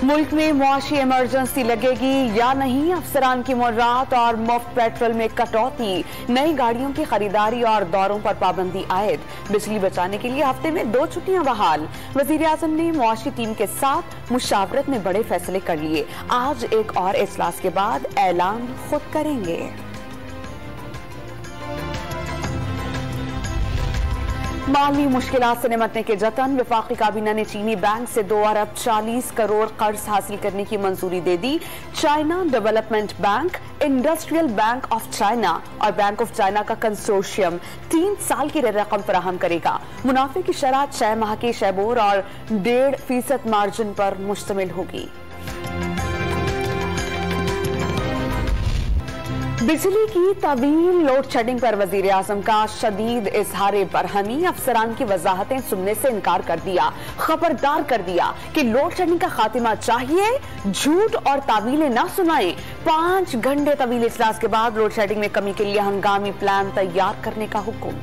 मुल्क में मुआशी इमरजेंसी लगेगी या नहीं, अफसरान की मुर्रात और मुफ्त पेट्रोल में कटौती, नई गाड़ियों की खरीदारी और दौरों पर पाबंदी आयद, बिजली बचाने के लिए हफ्ते में 2 छुट्टियां बहाल। वजीर आजम ने मुआशी टीम के साथ मुशावरत में बड़े फैसले कर लिए। आज एक और इजलास के बाद ऐलान खुद करेंगे। माली मुश्किलात से निपटने के जतन, वफाकी काबीना ने चीनी बैंक से 2 अरब 40 करोड़ कर्ज हासिल करने की मंजूरी दे दी। China Development Bank, Industrial Bank of China और बैंक ऑफ चाइना का कंसोर्शियम 3 साल की रकम फराहम करेगा। मुनाफे की शरह 6 माह के शैबोर और 1.5% मार्जिन पर मुश्तमिल होगी। बिजली की तवील लोड शेडिंग पर वजीर आजम का शदीद इजहार बरहमी, अफसरान की वजाहतें सुनने से इनकार कर दिया। खबरदार कर दिया कि लोड शेडिंग का खात्मा चाहिए, झूठ और तावीलें ना सुनाएं। 5 घंटे तवील इजलास के बाद लोड शेडिंग में कमी के लिए हंगामी प्लान तैयार करने का हुक्म।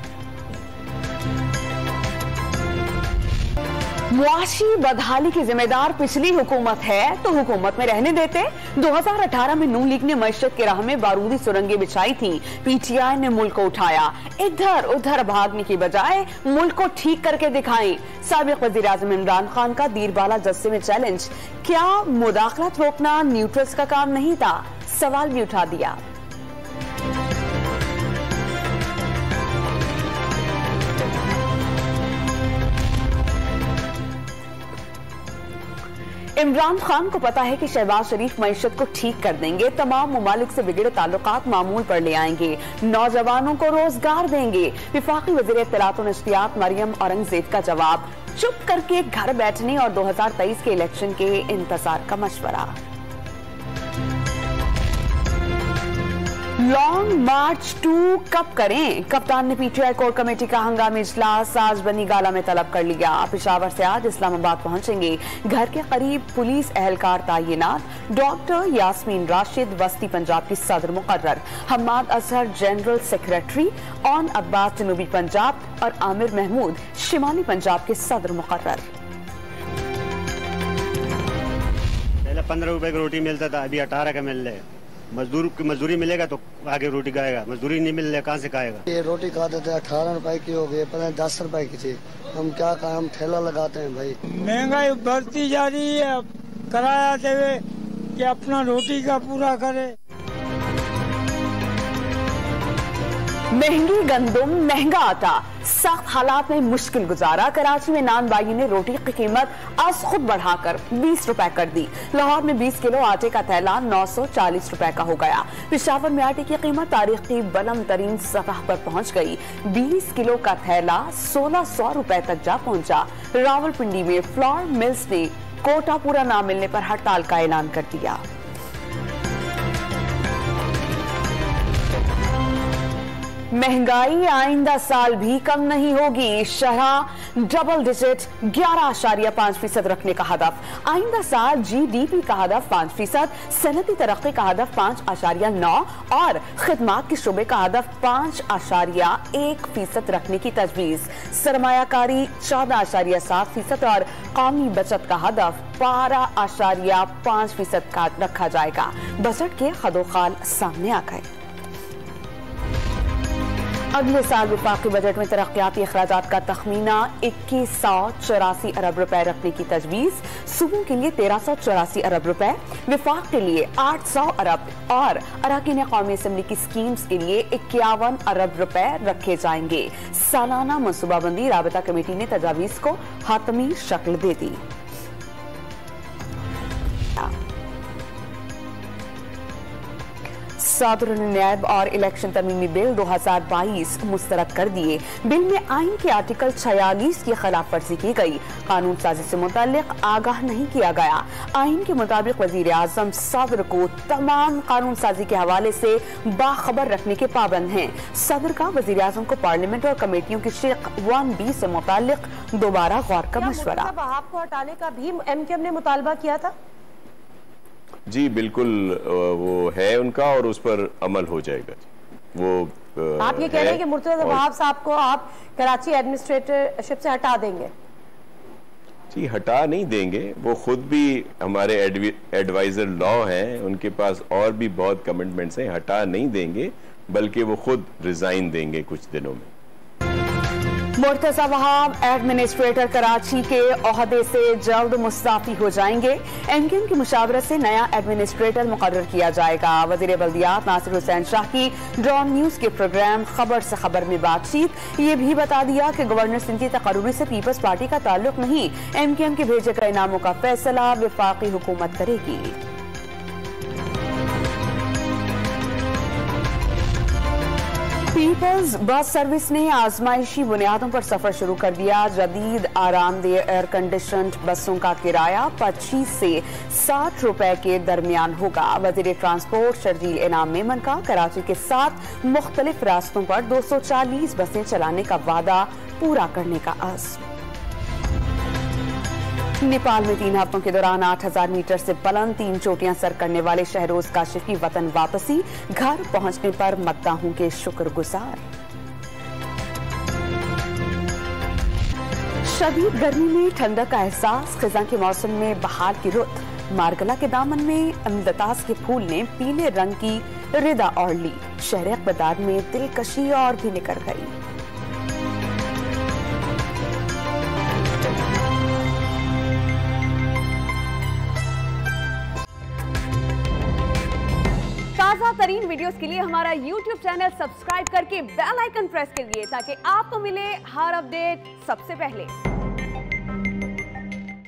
मुआशी बदहाली की जिम्मेदार पिछली हुकूमत है तो हुकूमत में रहने देते। 2018 में नून लीग ने मईशत की राह में बारूदी सुरंगें बिछाई थी। पीटीआई ने मुल्क को उठाया। इधर उधर भागने की बजाय मुल्क को ठीक करके दिखाएं। साबिक वजीर आजम इमरान खान का दीरबाला जस्से में चैलेंज, क्या मुदाखलत रोकना न्यूट्रल्स का काम नहीं था? सवाल भी उठा दिया। इमरान खान को पता है कि शहबाज शरीफ मईशत को ठीक कर देंगे, तमाम मुमालिक से बिगड़े ताल्लुकात मामूल पर ले आएंगे, नौजवानों को रोजगार देंगे। वफाकी वज़ीर इत्तलात और नशरियात मरियम औरंगजेब का जवाब, चुप करके घर बैठने और 2023 के इलेक्शन के इंतजार का मशवरा। लॉन्ग मार्च 2 कब करें? कप्तान ने पीटीआई कोर कमेटी का हंगामी इजलास आज बनी गाला में तलब कर लिया। पेशावर से आज इस्लामाबाद पहुंचेंगे। घर के करीब पुलिस एहलकार तैनात। डॉक्टर यास्मीन राशिद वस्ती पंजाब की सदर मुकर्रर, हम्माद अजहर जनरल सेक्रेटरी, ऑन अब्बास जनूबी पंजाब और आमिर महमूद शिमाली पंजाब के सदर मुकर्रर। पहले 15 रुपए की रोटी मिलता था, अभी 18 का मिल रहा है। मजदूर की मजदूरी मिलेगा तो आगे रोटी खाएगा, मजदूरी नहीं मिल रहा कहाँ से खाएगा? ये रोटी खाते थे 18 रुपए की हो गई, पहले 10 रुपए की थी। हम क्या करें, हम ठेला लगाते हैं भाई। महंगाई बढ़ती जा रही है, किराया देवे कि अपना रोटी का पूरा करे। महंगी गंदम, महंगा आटा, सख्त हालात में मुश्किल गुजारा। कराची में नान बागी ने रोटी की कीमत आज खुद बढ़ाकर 20 रुपए कर दी। लाहौर में 20 किलो आटे का थैला 940 रुपए का हो गया। पेशावर में आटे की कीमत तारीख की बुलंद तरीन सतह पर पहुंच गई। 20 किलो का थैला 1600 रुपए तक जा पहुंचा। रावलपिंडी में फ्लोर मिल्स ने कोटा पूरा न मिलने पर हड़ताल का ऐलान कर दिया। महंगाई आइंदा साल भी कम नहीं होगी। शरह डबल डिजिट 11.5% रखने का हदफ। आइंदा साल जीडीपी का हदफ 5%, सनती तरक्की का हदफ 5.9 और खिदमात के शुबे का हदफ 5.1% रखने की तजवीज। सरमायाकारी 14.7% और कौमी बचत का हदफ 12.5% का रखा जाएगा। बजट के खदोखाल सामने आ गए। अगले साल वफाकी बजट में तरक्याती अखराजात का तखमीना 2184 अरब रुपए रखने की तजवीज। सूबों के लिए 1384 अरब रुपए, विफाक के लिए 800 अरब और अरकान कौमी असम्बली की स्कीम्स के लिए 51 अरब रुपए रखे जाएंगे। सालाना मनसूबाबंदी राबता कमेटी ने तजावीज को हातमी शक्ल दे दी। सदर ने नैब और इलेक्शन तरमीमी बिल 2022 मुस्तरद कर दिए। बिल में आइन के आर्टिकल 46 की खिलाफ वर्जी की गई। कानून साजी से मुताल्लिक आगाह नहीं किया गया। आइन के मुताबिक वजीर आजम सदर को तमाम कानून साजी के हवाले से बाखबर रखने के पाबंद हैं। सदर का वजीर आजम को पार्लियामेंट और कमेटियों की शिक 1B से मुताल्लिक दोबारा गौर का मशवरा। आपको हटाने का भी एमक्यूएम ने मुतालबा किया था? जी बिल्कुल, वो है उनका और उस पर अमल हो जाएगा। वो आप ये कह रहे हैं कि मुर्तज़ा वहाब साहब को आप कराची एडमिनिस्ट्रेटरशिप से हटा देंगे? जी हटा नहीं देंगे, वो खुद भी हमारे एडवाइजर लॉ हैं, उनके पास और भी बहुत कमिटमेंट्स हैं, हटा नहीं देंगे बल्कि वो खुद रिजाइन देंगे कुछ दिनों में। मुर्तजा वहाब एडमिनिस्ट्रेटर कराची के ओहदे से जल्द मुस्ताफी हो जाएंगे। एमक्यूएम की मुशावरत से नया एडमिनिस्ट्रेटर मुकर्रर किया जाएगा। वजीर बल्दियात नासिर हुसैन शाह की डॉन न्यूज के प्रोग्राम खबर से खबर में बातचीत, ये भी बता दिया कि गवर्नर सिंध की तकर्रुरी से पीपल्स पार्टी का ताल्लुक नहीं, एमक्यूएम के भेजे गए नामों का फैसला वफाकी हुकूमत करेगी। पीपल्स बस सर्विस ने आजमाइशी बुनियादों पर सफर शुरू कर दिया। जदीद आरामदेह एयर कंडीशनड बसों का किराया 25 से 60 रुपए के दरमियान होगा। वजीर ट्रांसपोर्ट शर्जील इनाम मेमन का कराची के 7 मुख्तलिफ रास्तों पर 240 बसें चलाने का वादा पूरा करने का अज़्म। नेपाल में 3 हफ्तों के दौरान 8000 मीटर से बुलंद 3 चोटियां सर करने वाले शहरोज काशिफ की वतन वापसी, घर पहुंचने पर मद्दाहों के शुक्रगुजार। शदीद गर्मी में ठंडक का एहसास, खिज़ां के मौसम में बहार की रुत। मारगला के दामन में अमदतास के फूल ने पीले रंग की रिदा ओढ़ ली। शहर इक़्तिदार में दिलकशी और भी निकल गई। ताज़ा तरीन वीडियोस के लिए हमारा YouTube चैनल सब्सक्राइब करके बेल आइकन प्रेस करिए ताकि आपको मिले हर अपडेट सबसे पहले।